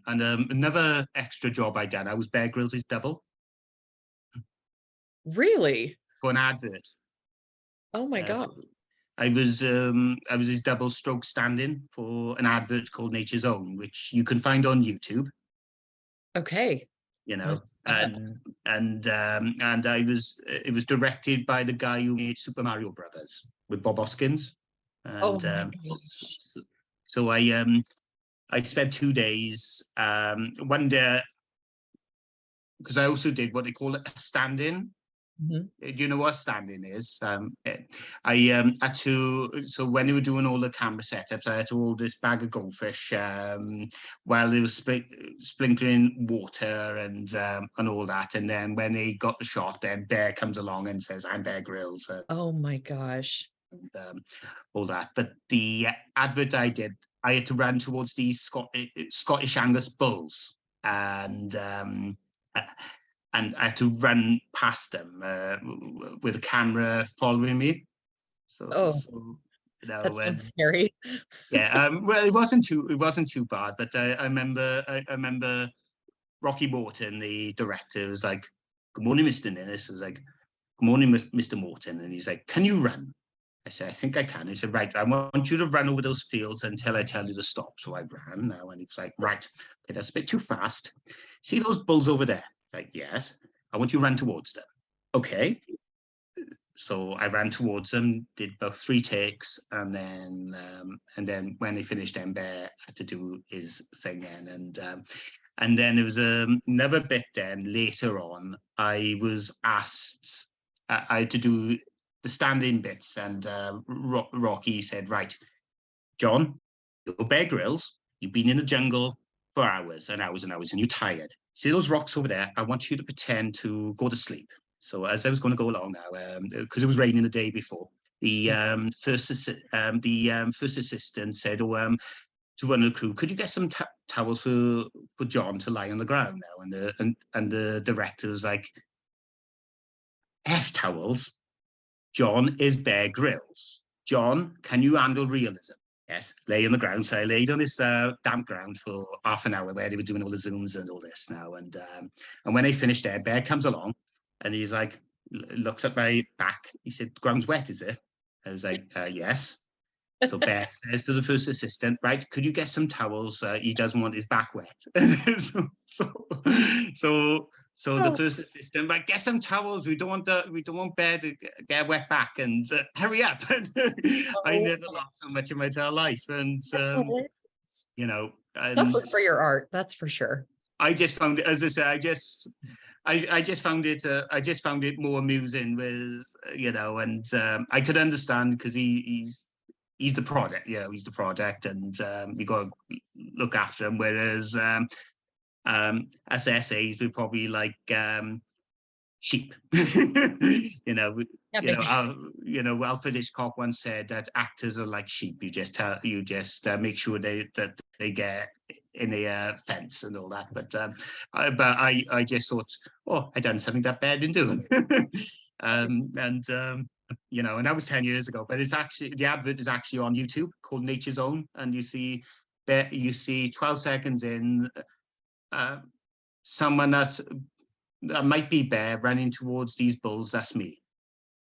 And another extra job I done, I was Bear Grylls' double Really? for an advert. Oh my Uh, God. I was his double stroke stand-in for an advert called Nature's Own, which you can find on YouTube. Okay. You Let's know, look that up. and it was directed by the guy who made Super Mario Brothers with Bob Hoskins, Oh and my gosh. so I spent 2 days. One day, because I also did what they call a stand-in. Mhm. Do you know what stand-in is? I had to, so when they were doing all the camera setups, I had to hold this bag of goldfish while they were sprinkling water and all that. And then when they got the shot, then Bear comes along and says, "I'm Bear Grylls," Oh my gosh. and all that. But the advert I did, I had to run towards these Scottish Angus bulls, and I had to run past them with a camera following me. Oh, that And sounds scary. yeah, well, it wasn't too bad, but I remember Rocky Morton, the director, was like, "Good morning, Mr. Ninnis." I was like, "Good morning, Mr. Morton," and he's like, "Can you run?" I said, "I think I can." He said, "Right, I want you to run over those fields until I tell you to stop." So I ran now, and he was like, "Right, okay, that's a bit too fast. See those bulls over there?" It's like, "Yes." "I want you to run towards them." "Okay." So I ran towards them, did about 3 takes, and then when he finished, Bear had to do his thing then, and then there was another bit. Then later on, I was asked, I had to do the stand-in bits, and Rocky said, "Right, John, you're Bear Grylls. You've been in the jungle for hours and hours and hours, and you're tired. See those rocks over there? I want you to pretend to go to sleep." So as I was going to go along now, because it was raining the day before, the first assistant said, to one of the crew, "Could you get some towels for John to lie on the ground now?" And the director was like, "F towels. John is Bear Grylls. John, can you handle realism?" "Yes." Lay on the ground. So I laid on this damp ground for half an hour where they were doing all the zooms and all this now. And when I finished there, Bear comes along and he's like, looks at my back. He said, "The ground's wet, is it?" I was like, "Yes." So Bear says to the first assistant, "Right, could you get some towels? He doesn't want his back wet." So the Oh, first assistant, "But get some towels. We don't want Bear to get a wet back, and hurry up." I oh, never laughed so much in my entire life, and that's hilarious. you know, and Suffer for your art, that's for sure. I just found it, as I say, I just found it more amusing with and I could understand because he's the product, he's the product, and you got to look after him. Whereas as essays, we're probably like sheep. Yeah, maybe. Alfred Hitchcock once said that actors are like sheep. You just make sure that they get in a fence and all that. But I just thought, oh, I done something that Bear didn't do. And that was 10 years ago. But it's actually, the advert is actually on YouTube called Nature's Own, and you see 12 seconds in, someone that might be Bear running towards these bulls. That's me.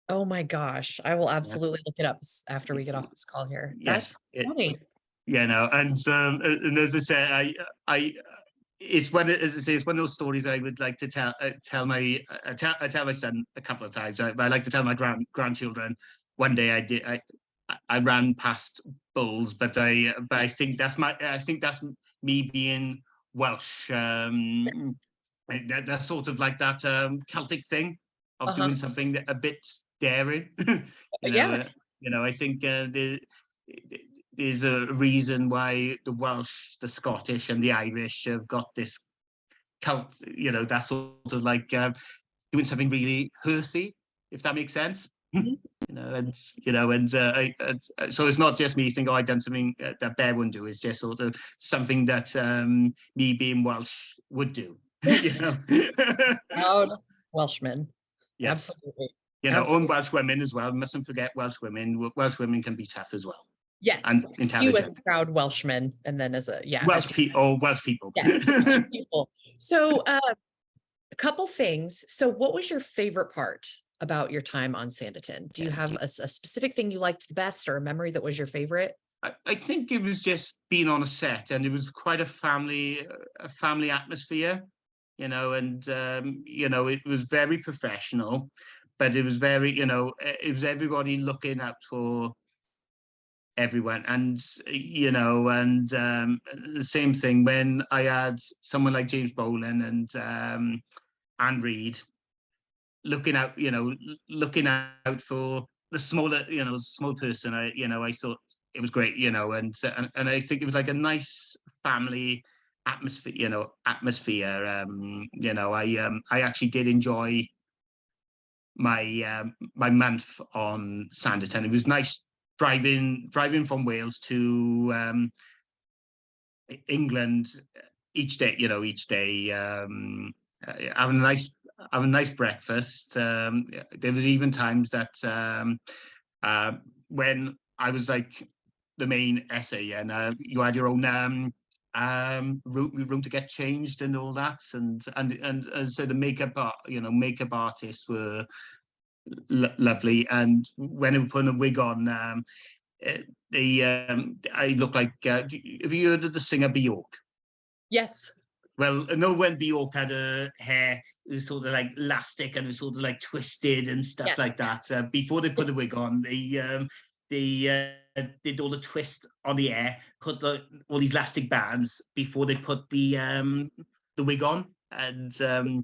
Oh my gosh, I will Yeah. absolutely look it up after we get off this call here. Yes. That's funny. And as I say, I it's one, as I say, it's one of those stories I would like to tell my son a couple of times. I like to tell my grandchildren. One day I ran past bulls, but I think that's me being Welsh. That's sort of like that Celtic thing of Uh-huh. doing something a bit daring. you know, Yeah. uh, I think there's a reason why the Welsh, the Scottish, and the Irish have got this cult. That sort of like doing something really earthy, if that makes sense. Mhm. So it's not just me saying, "Oh, I've done something that Bear wouldn't do." It's just sort of something that me being Welsh would do. you know. Proud Welshman. Yes. Absolutely. Own Absolutely. Welsh women as well. Mustn't forget Welsh women. Welsh women can be tough as well. Yes. and You as a intelligent. proud Welshman, and then as a Welsh people. Welsh people. yes, Welsh people. So a couple things. So what was your favorite part about your time on Sanditon? Do you have a specific thing you liked the best, or a memory that was your favorite? I think it was just being on a set, and it was quite a family atmosphere, and it was very professional, but it was very, it was everybody looking out for everyone, and the same thing when I had someone like James Boland and Anne Reid looking out, looking out for the smaller, small person. I thought it was great, and I think it was like a nice family atmosphere. I actually did enjoy my month on Sanditon. It was nice driving from Wales to England each day. Having a nice breakfast. There was even times that when I was like the main essay, and you had your own room to get changed and all that, and so the makeup artists were lovely, and when they were putting a wig on, I look like. Have you heard of the singer Bjork? Yes. Well, I know when Bjork had her hair, it was sort of like elastic and it was sort of like twisted and stuff like that. Before they put the wig on, they did all the twist on the hair, put all these elastic bands before they put the wig on, and all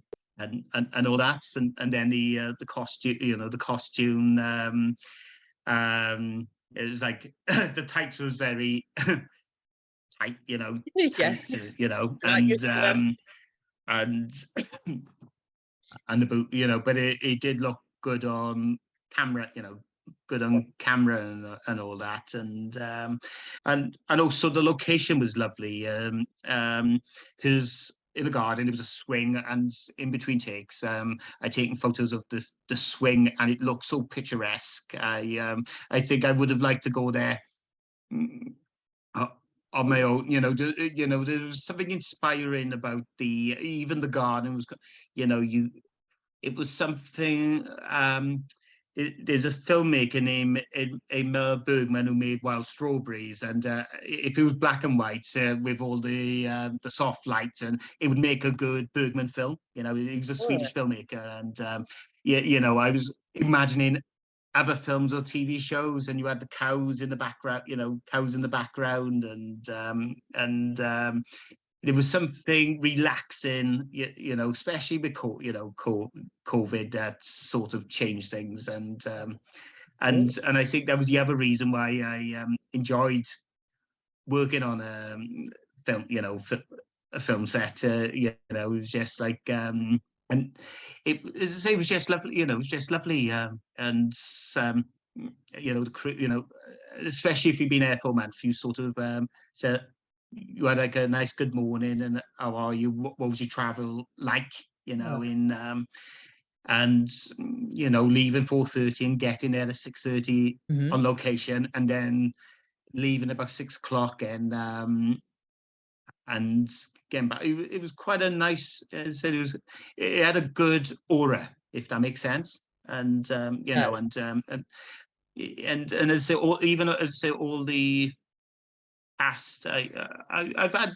that, and then the costume, it was like the tights was very tight, Yes. and and the boot, but it did look good on camera, good on camera and all that, and also the location was lovely, because in the garden it was a swing, and in between takes, I'd taken photos of the swing, and it looked so picturesque. I think I would have liked to go there on my own. There was something inspiring about even the garden was, it was something. There's a filmmaker named Emma Bergman who made Wild Strawberries, and if it was black and white with all the soft lights, and it would make a good Bergman film. He was a Swedish filmmaker, and I was imagining other films or TV shows, and you had the cows in the background, and there was something relaxing, especially with COVID, that sort of changed things, and I think that was the other reason why I enjoyed working on a film, a film set. It was just like, and it, as I say, it was just lovely. It was just lovely, and the crew, especially if you've been there for a month, you sort of so you had like a nice good morning, and how are you? What was your travel like? In and leaving 4:30 and getting there at 6:30 on location, and then leaving about 6 o'clock, and getting back. It was quite a nice. As I said, it had a good aura, if that makes sense. And Yes. and as I say, all the past, I've had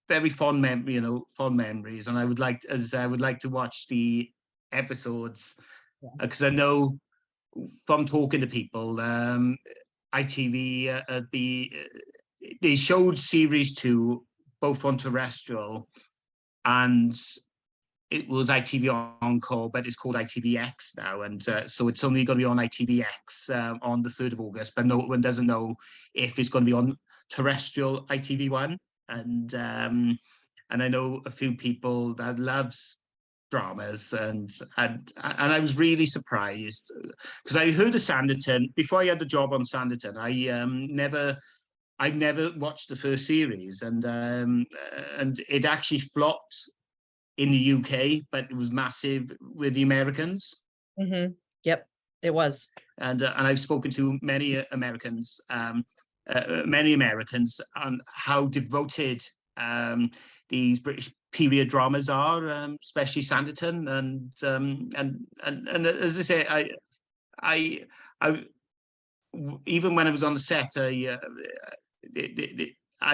very fond memories, and I would like to watch the episodes, because I know from talking to people, ITV they showed series 2 both on terrestrial, and it was ITV Encore, but it's called ITVX now, and so it's only going to be on ITVX on the 3rd of August, but no one doesn't know if it's going to be on terrestrial ITV1, and I know a few people that loves dramas, and I was really surprised, because I heard of Sanditon before I had the job on Sanditon. I never watched the first series, and it actually flopped in the UK, but it was massive with the Americans. Yep, it was. And I've spoken to many Americans many Americans on how devoted these British period dramas are, especially Sanditon, and as I say, I even when I was on the set, I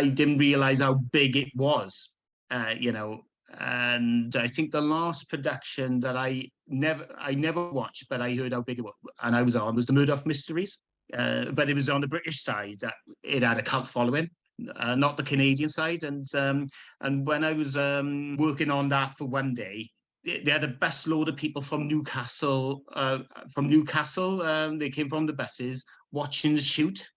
didn't realize how big it was, you know. And I think the last production that I never watched, but I heard how big it was, and I was on, was the Murdoch Mysteries. But it was on the British side that it had a cult following, not the Canadian side. And when I was working on that for one day, they had a bus load of people from Newcastle. They came from the buses watching the shoot,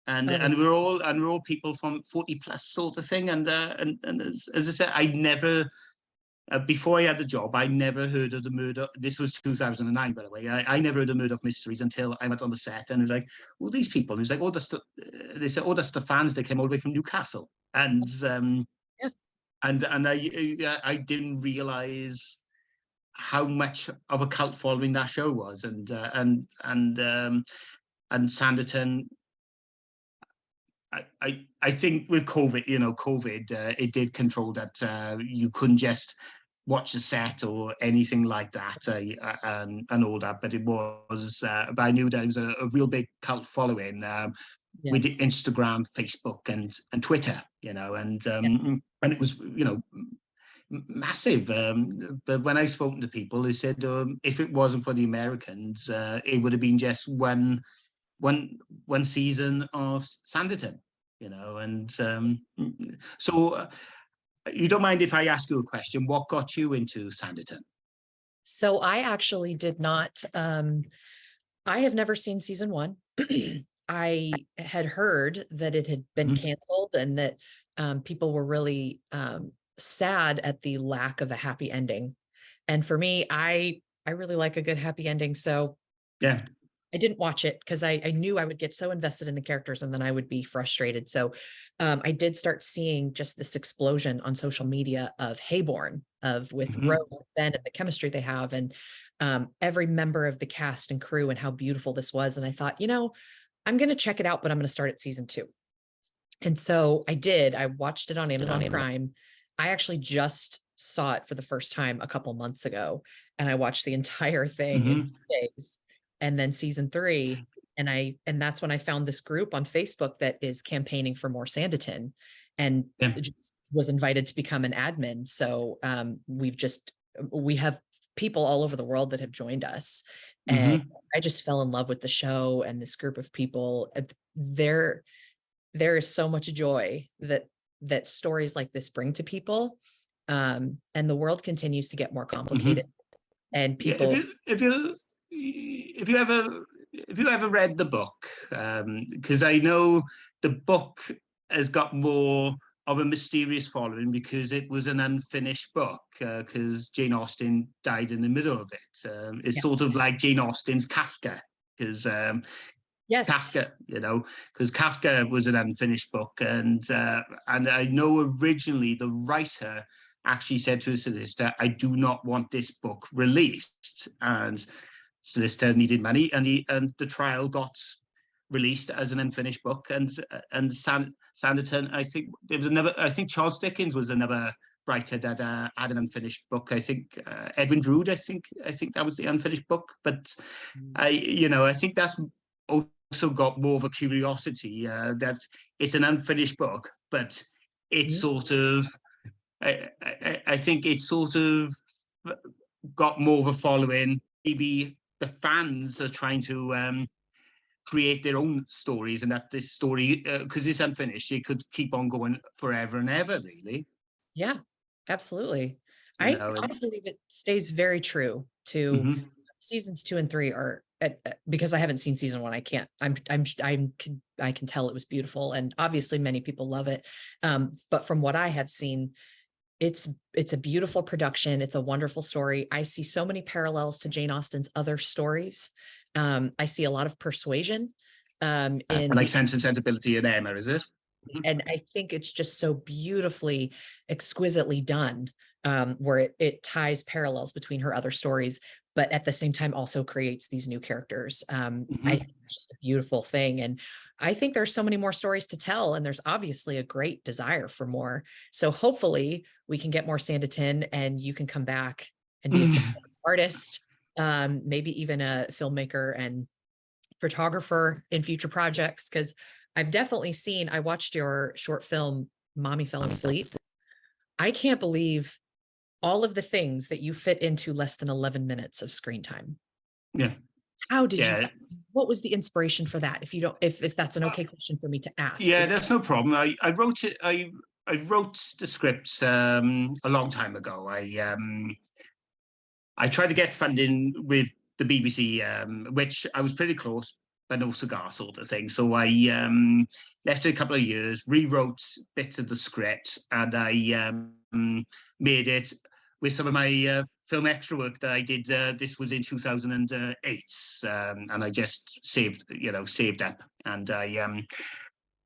and we're all people from 40 plus sort of thing. And as I said, I never. Before I had the job, I never heard of the Murdoch. This was 2009, by the way. I never heard of Murdoch Mysteries until I went on the set, and it was like, "Oh, these people." And it was like, "Oh, they said, oh, that's the fans that came all the way from Newcastle." And Yes. and I didn't realize how much of a cult following that show was, and Sanditon. I think with COVID, it did control that. You couldn't just watch the set or anything like that, and all that. But it was, but I knew there was a real big cult following with Instagram, Facebook, and Twitter, and it was, massive. But when I spoke to people, they said if it wasn't for the Americans, it would have been just one season of Sanditon, and so you don't mind if I ask you a question? What got you into Sanditon? So I actually did not. I have never seen season 1. I had heard that it had been canceled and that people were really sad at the lack of a happy ending. And for me, I really like a good happy ending. So yeah, I didn't watch it because I knew I would get so invested in the characters and then I would be frustrated. So I did start seeing just this explosion on social media of Heybourne, with Rose and Ben and the chemistry they have, and every member of the cast and crew and how beautiful this was. And I thought, I'm going to check it out, but I'm going to start at season 2. And so I did. I watched it on Amazon Prime. I actually just saw it for the first time a couple months ago, and I watched the entire thing in 2 days. And then season 3, and that's when I found this group on Facebook that is campaigning for more Sanditon, and just was invited to become an admin. So we have people all over the world that have joined us, and I just fell in love with the show and this group of people. There is so much joy that stories like this bring to people, and the world continues to get more complicated, and people. If you ever read the book, because I know the book has got more of a mysterious following because it was an unfinished book, because Jane Austen died in the middle of it. It's sort of like Jane Austen's Kafka, because Kafka, because Kafka was an unfinished book, and I know originally the writer actually said to his solicitor, "I do not want this book released," and solicitor needed money, and the trial got released as an unfinished book. And Sanditon, I think there was another. I think Charles Dickens was another writer that had an unfinished book. I think Edwin Drood. I think that was the unfinished book. But I think that's also got more of a curiosity, that it's an unfinished book, but it's sort of. I think it's sort of got more of a following. Maybe the fans are trying to create their own stories, and that this story, because it's unfinished, it could keep on going forever and ever, really. Yeah, absolutely. I believe it stays very true to seasons 2 and 3 are because I haven't seen season 1. I can't. I can tell it was beautiful, and obviously many people love it. But from what I have seen, it's a beautiful production. It's a wonderful story. I see so many parallels to Jane Austen's other stories. I see a lot of persuasion. In like Sense and Sensibility and Emma, is it? And I think it's just so beautifully, exquisitely done. where it ties parallels between her other stories, but at the same time also creates these new characters. I think it's just a beautiful thing. And I think there's so many more stories to tell, and there's obviously a great desire for more. So hopefully we can get more Sanditon and you can come back and be a success artist, maybe even a filmmaker and photographer in future projects. Because I've definitely seen, I watched your short film, Mommy Fell Asleep. I can't believe all of the things that you fit into less than 11 minutes of screen time. Yeah. How did Yeah. you, what was the inspiration for that? If you don't, if that's an okay question for me to ask. Yeah, that's no problem. I wrote it. I wrote the script a long time ago. I tried to get funding with the BBC, which I was pretty close, but no cigar sort of thing. So I left it a couple of years, rewrote bits of the script, and I made it with some of my film extra work that I did. This was in 2008, and I just saved up, and I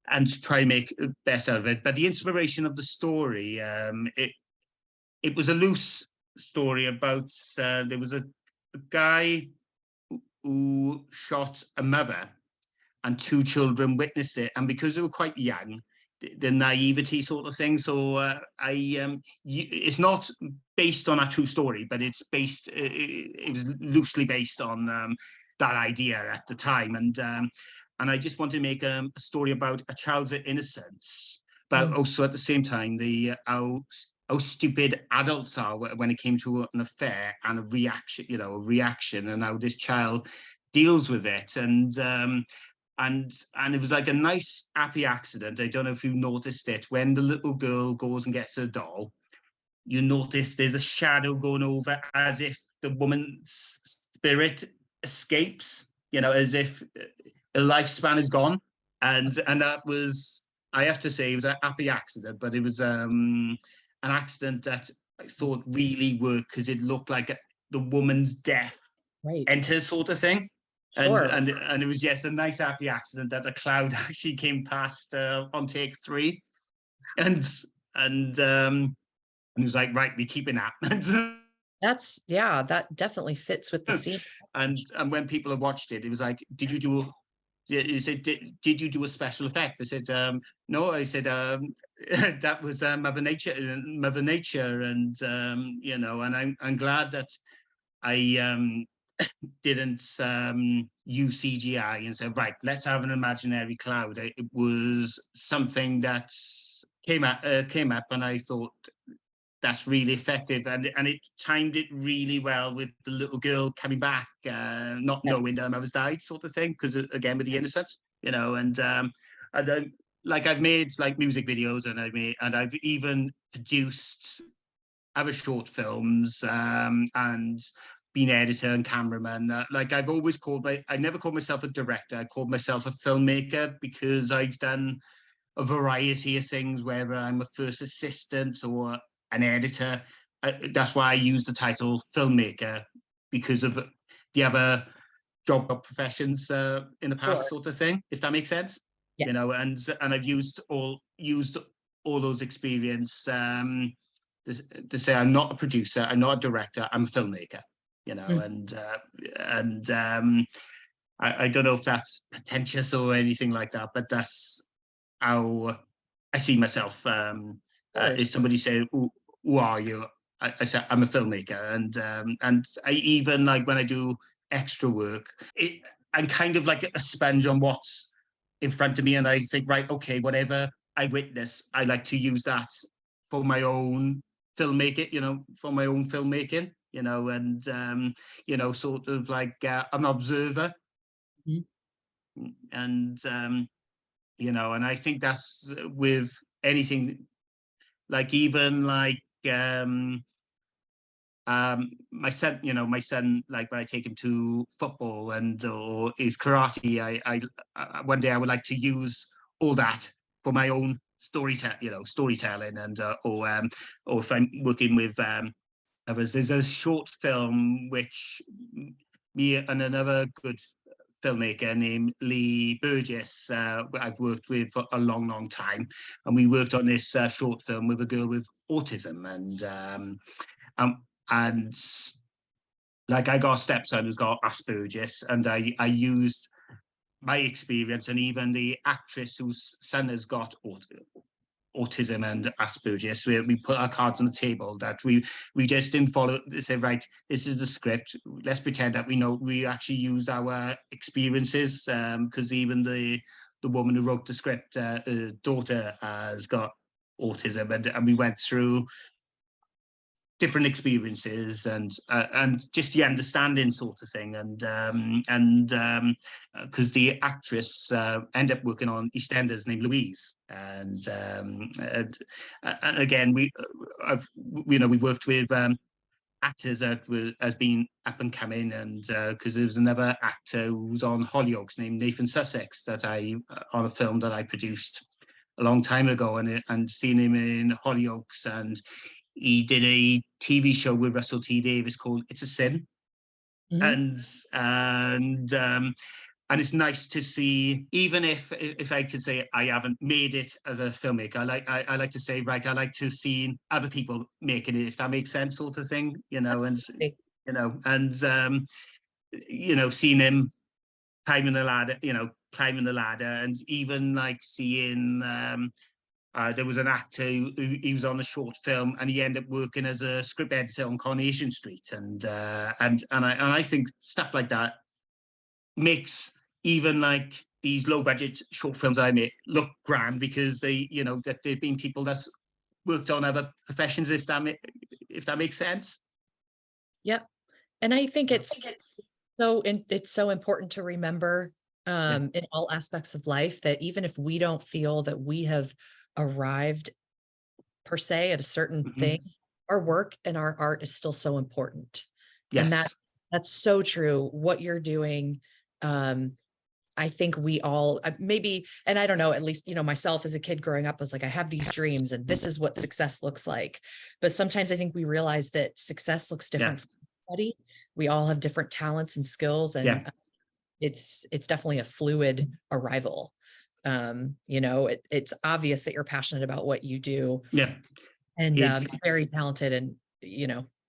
and try and make the best out of it. But the inspiration of the story, it was a loose story about there was a guy who shot a mother, and two children witnessed it, and because they were quite young, the naivety sort of thing. So it's not based on a true story, but it's based. It was loosely based on that idea at the time, and I just wanted to make a story about a child's innocence, but also at the same time how stupid adults are when it came to an affair and a reaction, and how this child deals with it. And it was like a nice happy accident. I don't know if you noticed it, when the little girl goes and gets her doll, you notice there's a shadow going over, as if the woman's spirit escapes, as if her lifespan is gone. And that was, I have to say, it was a happy accident, but it was an accident that I thought really worked, because it looked like the woman's death enters, sort of thing. Sure. And it was, yes, a nice happy accident that the cloud actually came past on take 3, and it was like, right, we're keeping that. That definitely fits with the scene. And when people have watched it, it was like, did you do? He said, did you do a special effect? I said, no. I said, that was Mother Nature, and and I'm glad that I didn't use CGI and said, right, let's have an imaginary cloud. It was something that came up, and I thought that's really effective, and it timed it really well with the little girl coming back, not knowing that her mother's died, sort of thing, because again, with the innocence, and like, I've made like music videos, and I've even produced other short films, and been editor and cameraman. Like, I've always I never called myself a director. I called myself a filmmaker, because I've done a variety of things, whether I'm a first assistant or an editor. That's why I use the title filmmaker, because of the other job professions in the past, sort of thing, if that makes sense. Yes. And I've used all those experience to say I'm not a producer, I'm not a director, I'm a filmmaker. And I don't know if that's pretentious or anything like that, but that's how I see myself. If somebody say, who are you? I say, I'm a filmmaker. And I even, like, when I do extra work, I'm kind of like a sponge on what's in front of me. And I think, right, okay, whatever I witness, I like to use that for my own filmmaking, and, sort of like an observer. And, and I think that's with anything, like, even like my son, like, when I take him to football or his karate, I one day I would like to use all that for my own storytelling, and or if I'm working with others. There's a short film which me and another good filmmaker named Lee Burgess, I've worked with for a long, long time, and we worked on this short film with a girl with autism, and like I got a stepson who's got Asperger's, and I used my experience, and even the actress whose son has got autism and Asperger's. We put our cards on the table that we just didn't follow. They said, right, this is the script. Let's pretend that we actually use our experiences, because even the woman who wrote the script, her daughter has got autism, and we went through different experiences and just the understanding sort of thing, and because the actress ended up working on EastEnders named Louise, and again we've worked with actors that has been up and coming, and because there was another actor who was on Hollyoaks named Nathan Sussex that on a film that I produced a long time ago, and seen him in Hollyoaks, and he did a TV show with Russell T Davies called It's a Sin. And it's nice to see, even if I could say I haven't made it as a filmmaker, I like to say, right, I like to see other people making it, if that makes sense, sort of thing, Absolutely. and seeing him climbing the ladder, and even like seeing there was an actor he was on a short film, and he ended up working as a script editor on Coronation Street, and I think stuff like that makes even like these low budget short films I make look grand, because that they've been people that's worked on other professions, if that makes sense. Yep. And I think it's so important to remember in all aspects of life that even if we don't feel that we have arrived per se at a certain thing, our work and our art is still so important. Yes. And that's so true. What you're doing, I think we all maybe, and I don't know, at least, myself as a kid growing up, I was like, I have these dreams and this is what success looks like. But sometimes I think we realize that success looks different for everybody. We all have different talents and skills, and it's definitely a fluid arrival. It's obvious that you're passionate about what you do. Yeah. And very talented, and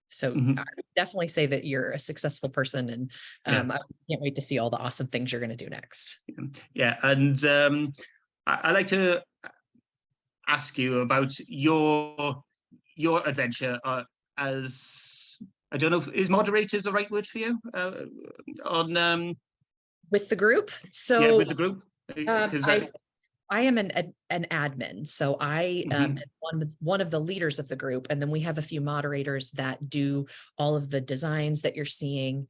so I would definitely say that you're a successful person, and I can't wait to see all the awesome things you're going to do next. Yeah, and I like to ask you about your adventure as, I don't know, is moderator the right word for you, on with the group? So with the group, I am an admin, so I am one of the leaders of the group, and then we have a few moderators that do all of the designs that you're seeing.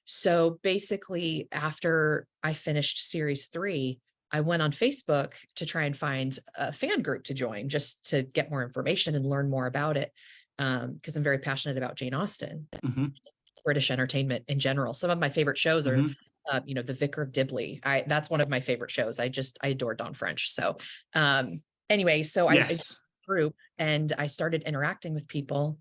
So basically, after I finished series 3, I went on Facebook to try and find a fan group to join, just to get more information and learn more about it, because I'm very passionate about Jane Austen, British entertainment in general. Some of my favorite shows are The Vicar of Dibley. That's one of my favorite shows. I adore Dawn French. So anyway, so I group, and I started interacting with people,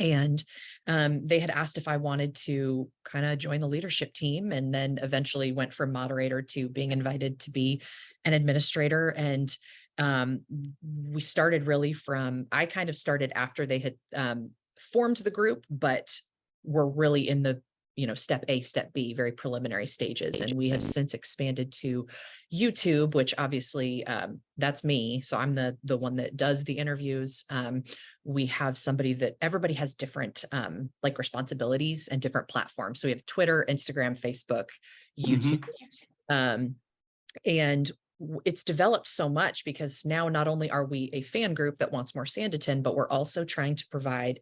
and they had asked if I wanted to kind of join the leadership team, and then eventually went from moderator to being invited to be an administrator. And we started really I kind of started after they had formed the group, but we're really in the step A, step B, very preliminary stages. And we have since expanded to YouTube, which obviously that's me. So I'm the one that does the interviews. We have somebody that everybody has different like responsibilities and different platforms. So we have Twitter, Instagram, Facebook, YouTube. And it's developed so much because now not only are we a fan group that wants more Sanditon, but we're also trying to provide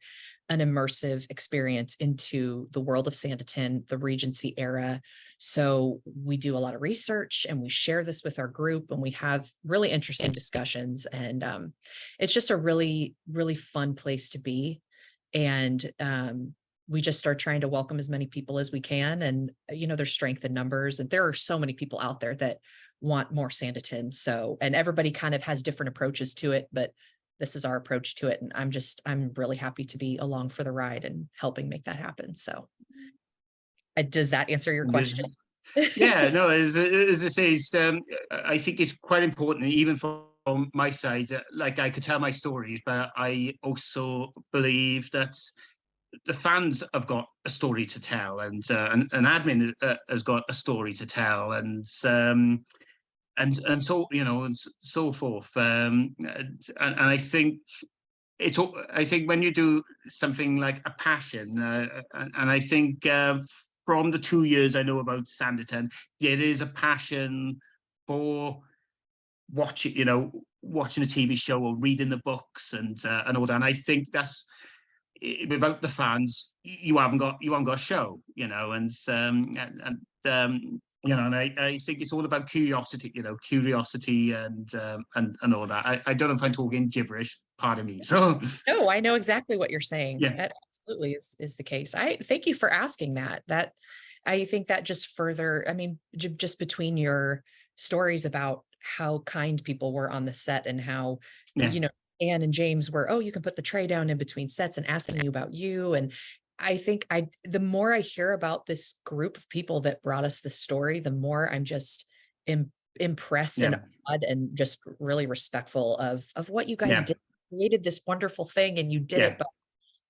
an immersive experience into the world of Sanditon, the Regency era. So we do a lot of research, and we share this with our group, and we have really interesting discussions. And it's just a really, really fun place to be. And we just start trying to welcome as many people as we can. And, there's strength in numbers, and there are so many people out there that want more Sanditon. So, and everybody kind of has different approaches to it, but this is our approach to it. And I'm really happy to be along for the ride and helping make that happen. So does that answer your question? Yeah, no, as I say, I think it's quite important, even from my side. Like, I could tell my stories, but I also believe that the fans have got a story to tell, and an admin has got a story to tell, and so, and so forth. And I think I think when you do something like a passion, and I think from the 2 years I know about Sanditon, there is a passion for watching, watching a TV show or reading the books and all that. And I think that's, without the fans, you haven't got a show, and I think it's all about curiosity, curiosity and all that. I don't know if I'm talking gibberish, pardon me. So No, I know exactly what you're saying. yeah, That absolutely is the case. I thank you for asking that. I think that just further, I mean, just between your stories about how kind people were on the set and how, yeah, Anne and James were, oh, you can put the tray down in between sets and asking you about you. And I think the more I hear about this group of people that brought us the story, the more I'm just impressed and yeah, awed and just really respectful of what you guys yeah, did. Created this wonderful thing, and you did yeah, it by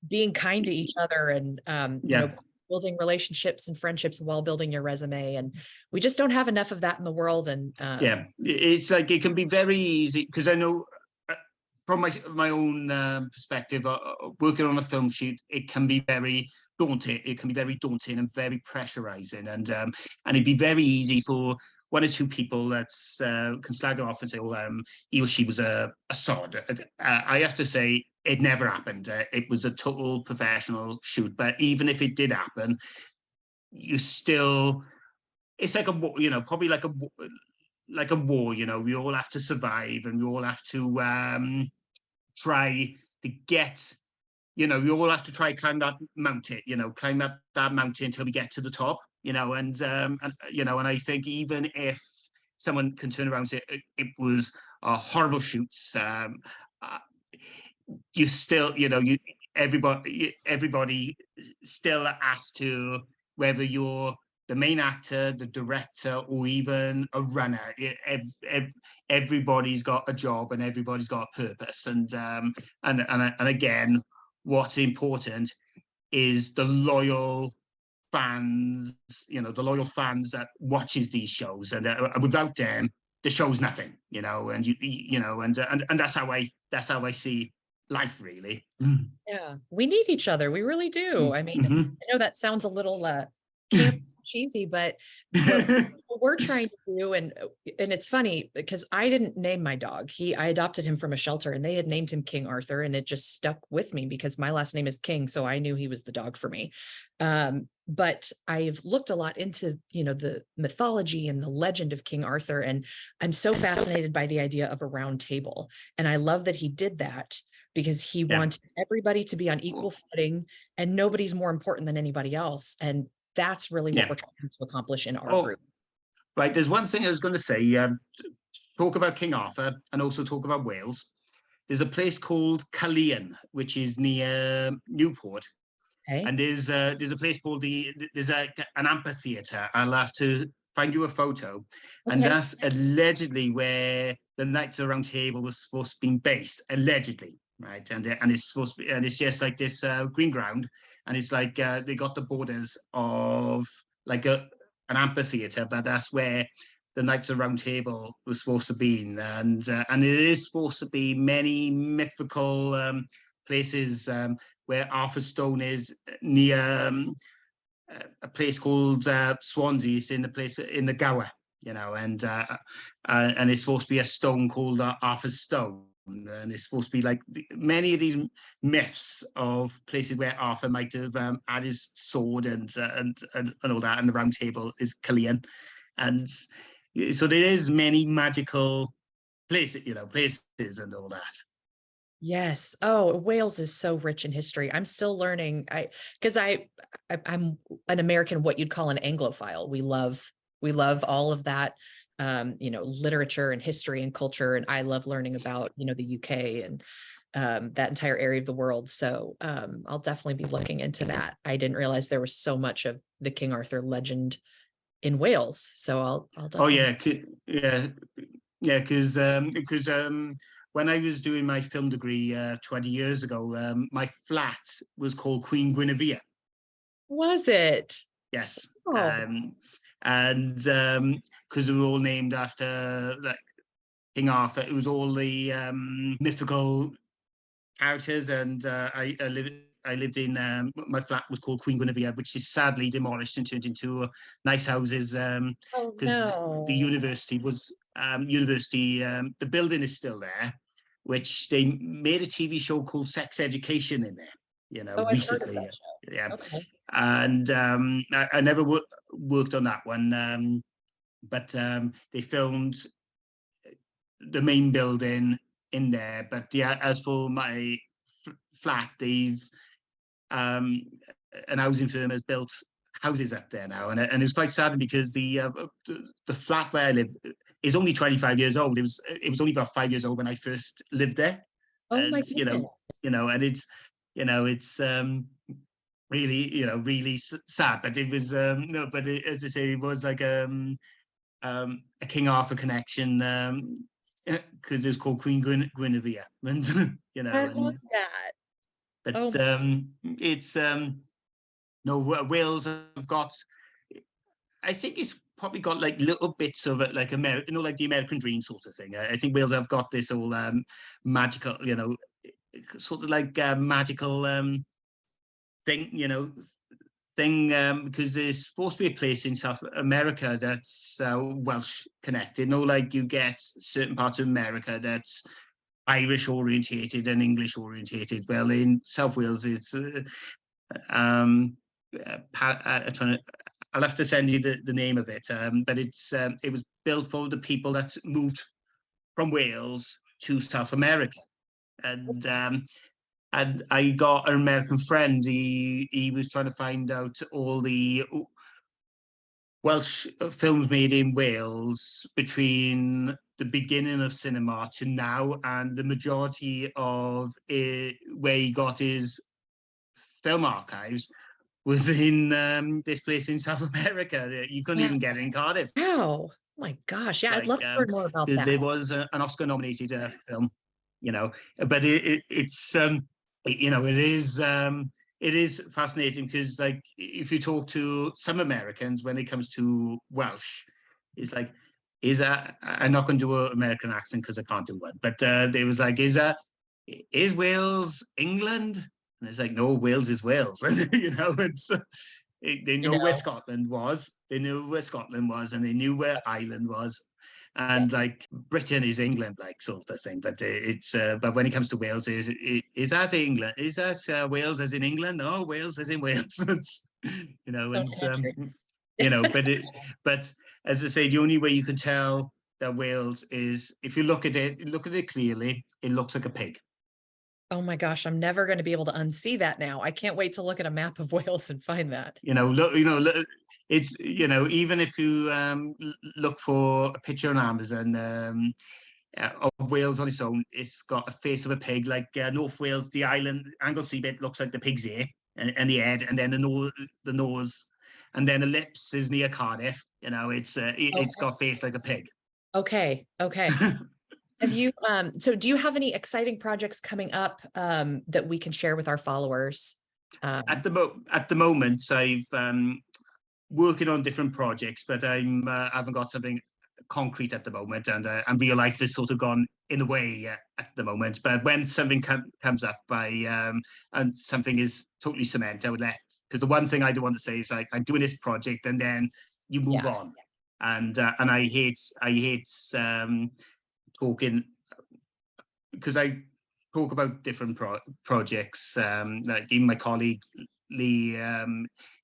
being kind to each other and yeah. building relationships and friendships while building your resume. And we just don't have enough of that in the world. And Yeah, it's like, it can be very easy, because I know, uh, from my own perspective, working on a film shoot, it can be very daunting. It can be very daunting and very pressurizing, and it'd be very easy for one or two people that can slag it off and say, "Oh, he or she was a sod." I have to say, it never happened. It was a total professional shoot. But even if it did happen, you still, it's like probably like a war. We all have to survive, and we all have to try to get, we all have to try climb that mountain, climb that mountain until we get to the top, and I think, even if someone can turn around and say it was a horrible shoot, uh, you still, everybody still has to, whether you're the main actor, the director, or even a runner, everybody's got a job and everybody's got a purpose. And again, what's important is the loyal fans, the loyal fans that watches these shows, and without them, the show's nothing, and that's how I see life, really. yeah, we need each other. We really do. I mean, Mhm. I know that sounds a little camp cheesy, but what we're trying to do, and it's funny because I didn't name my dog. I adopted him from a shelter, and they had named him King Arthur, and it just stuck with me because my last name is King, so I knew he was the dog for me. But I've looked a lot into, the mythology and the legend of King Arthur, and I'm so fascinated by the idea of a round table. And I love that he did that because he Yeah. wanted everybody to be on equal footing, and nobody's more important than anybody else. And that's really what Yeah. we're trying to accomplish in our Oh, group. right. There's one thing I was going to say. Talk about King Arthur and also talk about Wales. There's a place called Colbourne, which is near Newport, Okay. and there's a place called an amphitheater. I'll have to find you a photo, and Okay. that's allegedly where the Knights of the Round Table was supposed to be based, allegedly, right? And it's supposed to be, and it's just like this green ground, and it's like they got the borders of like an amphitheater, but that's where the Knights of the Round Table was supposed to be, and it is supposed to be many mythical places, where Arthur's Stone is near a place called Swansea. It's in the place in the Gower, and it's supposed to be a stone called Arthur's Stone. And it's supposed to be like many of these myths of places where Arthur might have had his sword and all that, and the Round Table is Colbourne. And so there is many magical places, places and all that. Yes. Oh, Wales is so rich in history. I'm still learning. Because I'm an American, what you'd call an Anglophile. We love all of that, literature and history and culture. And I love learning about, the UK and that entire area of the world. So I'll definitely be looking into that. I didn't realize there was so much of the King Arthur legend in Wales. So I'll Oh definitely. yeah, yeah, because when I was doing my film degree 20 years ago, my flat was called Queen Guinevere. Was it? Yes. Oh, And because they were all named after like King Arthur, it was all the mythical characters, and I lived in my flat was called Queen Guinevere, which is sadly demolished and turned into nice houses oh because the no. university was the building is still there, which they made a TV show called Sex Education in there, Oh, I've heard of recently. that Yeah, show. Okay. and I never worked on that one, but they filmed the main building in there. But yeah, as for my flat, they've an housing firm has built houses up there now, and it was quite sad because the flat where I live is only 25 years old. It was only about 5 years old when I first lived there, Oh my and goodness. and it's really really sad. But it was no, but as I say, it was like a King Arthur connection. Because it was called Queen Guinevere, and I love that. Oh, but it's no, Wales have got. I think it's probably got like little bits of it, like American, like the American Dream sort of thing. I think Wales have got this all magical, sort of like magical thing, because there's supposed to be a place in South America that's Welsh connected. Like you get certain parts of America that's Irish orientated and English orientated. Well, in South Wales, it's um, I'll have to send you the name of it, but it was built for the people that moved from Wales to South America, and I got an American friend. He was trying to find out all the Welsh films made in Wales between the beginning of cinema to now, and the majority of it, where he got his film archives was in this place in South America. You couldn't wow. even get it in Cardiff. Wow. Oh my gosh. Yeah, I'd Like love to learn more about because that. there was an Oscar-nominated film, but it is fascinating because like if you talk to some Americans when it comes to Welsh, it's like I'm not going to do an American accent because I can't do one, but they was like, is Wales England? And it's like, no, Wales is Wales. They You know where know, Scotland was. They knew where Scotland was, and they knew where Ireland was. yeah. And like Britain is England, like sort of thing. But but when it comes to Wales, is that England? Is that Wales as in England? No, Wales as in Wales. So And country. but as I say, the only way you can tell that Wales is if you look at it clearly, it looks like a pig. Oh my gosh, I'm never going to be able to unsee that now. I can't wait to look at a map of Wales and find that. Look, it's even if you look for a picture on Amazon of Wales on its own, it's got a face of a pig. Like North Wales, the island Anglesey bit looks like the pig's ear and the head, and then the nose, and then the lips is near Cardiff. It's Okay. got a face like a pig. Okay. Okay. Have you, so do you have any exciting projects coming up that we can share with our followers? At the moment, I've working on different projects, but I haven't got something concrete at the moment, and real life has sort of gone in the way at the moment. But when something comes up, and something is totally cement, I would because the one thing I don't want to say is like I'm doing this project and then you move Yeah. on, and I hate talking because I talk about different projects. Like even my colleague Lee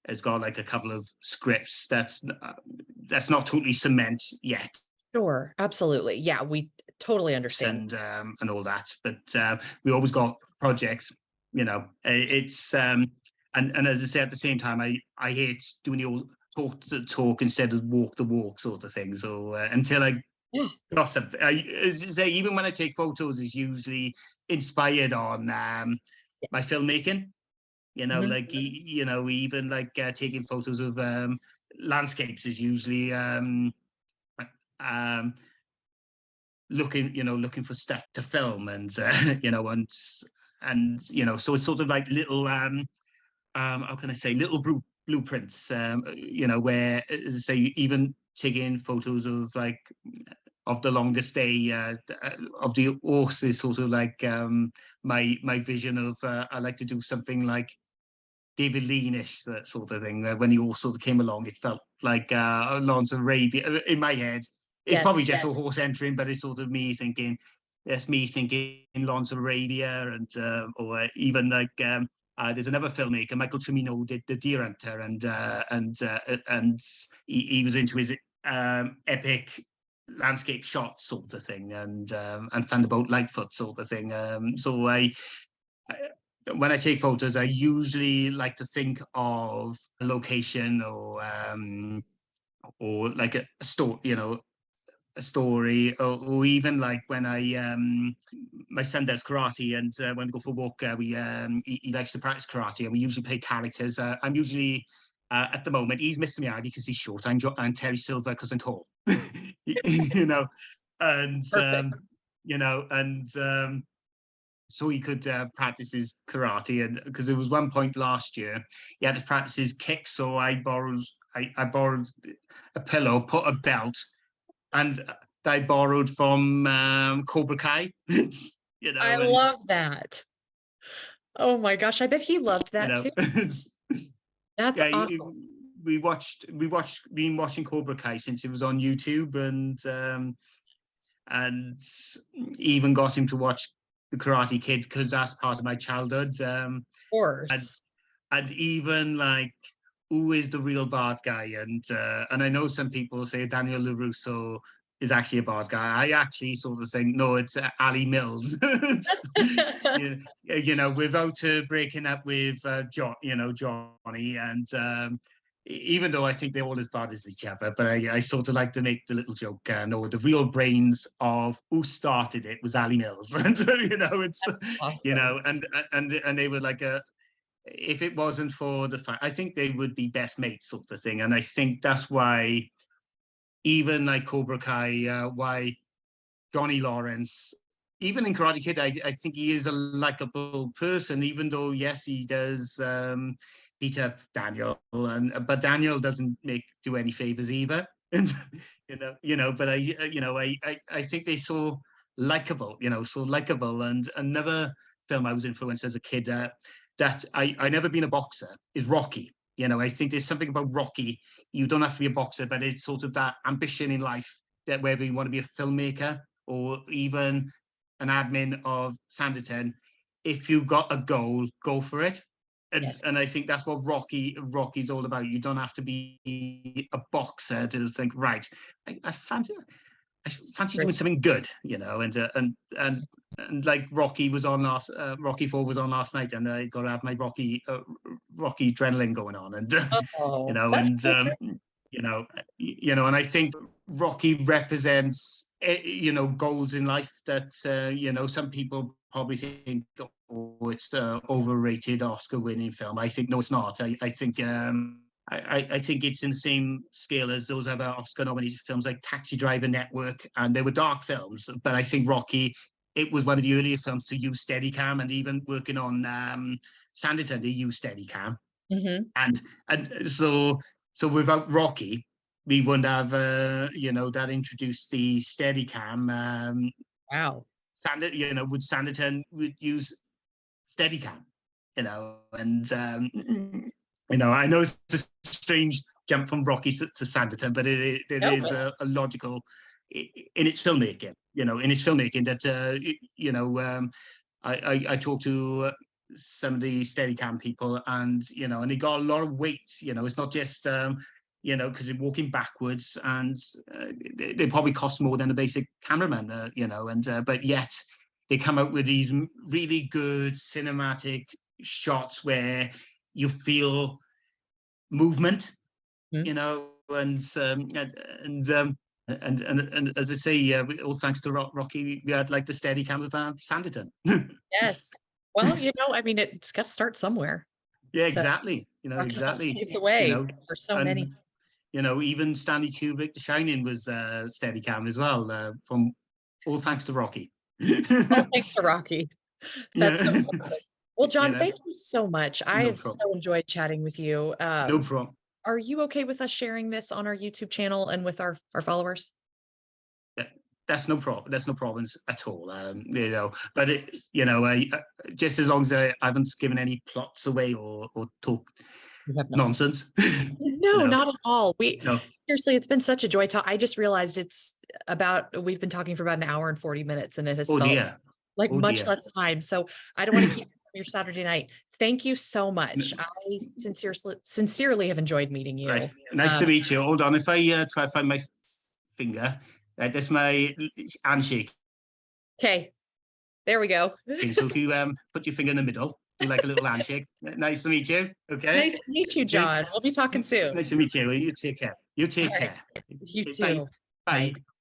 has got like a couple of scripts that's not totally cement yet, Sure. Absolutely. Yeah. We totally understand. and all that. But we always got projects. It's and as I say, at the same time, I hate doing the old talk the talk instead of walk the walk sort of thing. So until I Yeah. gossip, as I say, even when I take photos, it's usually inspired on my Yes. filmmaking. Mhm. Like even like taking photos of landscapes is usually looking for stuff to film, and so it's sort of like little how can I say, little blueprints, where, say, even taking photos of like of the longest day of the horse is sort of like my vision of I like to do something like David Lean-ish, that sort of thing. When the horse sort of came along, it felt like Lawrence of Arabia in my head. It's probably just a horse entering, but it's sort of me thinking, that's me thinking Lawrence of Arabia, and or even like there's another filmmaker, Michael Cimino, did The Deer Hunter, and he was into his epic landscape shots sort of thing, and Thunderbolt Lightfoot sort of thing. So when I take photos, I usually like to think of a location or like a story, a story, or even like when my son does karate, and when we go for a walk, he likes to practice karate, and we usually play characters. I'm usually at the moment he's Mr. Miyagi because he's short. I'm Terry Silver because I'm tall. And so he could practice his karate, and because there was one point last year he had to practice his kicks, so I borrowed a pillow, put a belt, and I borrowed from Cobra Kai. I love that. Oh my gosh, I bet he loved that too. That's awesome. We've been watching Cobra Kai since it was on YouTube, and even got him to watch The Karate Kid because that's part of my childhood. Of course. And even like, who is the real bad guy? And I know some people say Daniel LaRusso is actually a bad guy. I actually sort of think, no, it's Ali Mills. Without breaking up with Johnny, and even though I think they're all as bad as each other, but I sort of like to make the little joke, no, the real brains of who started it was Ali Mills. And it's awesome. And they were like if it wasn't for the fact, I think they would be best mates sort of thing. And I think that's why, even like Cobra Kai, why Johnny Lawrence, even in Karate Kid, I think he is a likable person, even though, yes, he does beat up Daniel, but Daniel doesn't do any favors either. And but I think they're so likable, and another film I was influenced as a kid that I never been a boxer is Rocky. I think there's something about Rocky. You don't have to be a boxer, but it's sort of that ambition in life, that whether you want to be a filmmaker or even an admin of Sanditon, if you've got a goal, go for it. And I think that's what Rocky's all about. You don't have to be a boxer to think, right, I fancy doing something good, and like Rocky was on Rocky 4 was on last night, and I got to have my Rocky adrenaline going on, and and I think Rocky represents goals in life that some people probably think, oh, it's the overrated Oscar-winning film. I think no, it's not. I think I think it's in the same scale as those other Oscar-nominated films like Taxi Driver, Network, and they were dark films. But I think Rocky, it was one of the earlier films to use Steadicam, and even working on Sanditon, they used Steadicam. Mm-hmm. And so without Rocky, we wouldn't have that introduced the Steadicam. Wow. Sanditon would use Steadicam, and I know it's a strange jump from Rocky to Sanditon, but it is a logical in its filmmaking. That I talked to some of the Steadicam people, and and they got a lot of weight. It's not just because they're walking backwards, and they probably cost more than a basic cameraman. But yet they come out with these really good cinematic shots where you feel movement, and as I say, all thanks to Rocky, we had like the Steadicam of Sanditon. Yes. Well, I mean, it's got to start somewhere. Yeah, exactly. Exactly. The way for so many. you know, even Stanley Kubrick, The Shining was Steadicam as well, from all thanks to Rocky. Oh, thanks to Rocky. That's so Yeah. wonderful. Well, John, You know, thank you so much. I no have problem. so enjoyed chatting with you. No problem. Are you okay with us sharing this on our YouTube channel and with our followers? That's no problem. That's no problems at all. You know, but it, you know, just as long as I haven't given any plots away or talk You have not. nonsense. No, No. not at all. No. Seriously, it's been such a joy talk. I just realized we've been talking for about an hour and 40 minutes, and it has Oh felt dear. like Oh much dear. less time. So I don't want to keep your Saturday night. Thank you so much. No. I sincerely have enjoyed meeting you. Right. Nice to meet you. Hold on. If I try to find my finger, that's my handshake. Okay, there we go. Okay, so if you put your finger in the middle, do like a little handshake. Nice to meet you. Okay. Nice to meet you, John. We'll be talking soon. Nice to meet you. You take care. You take All right. care. You Okay, too. Bye. Bye. Bye.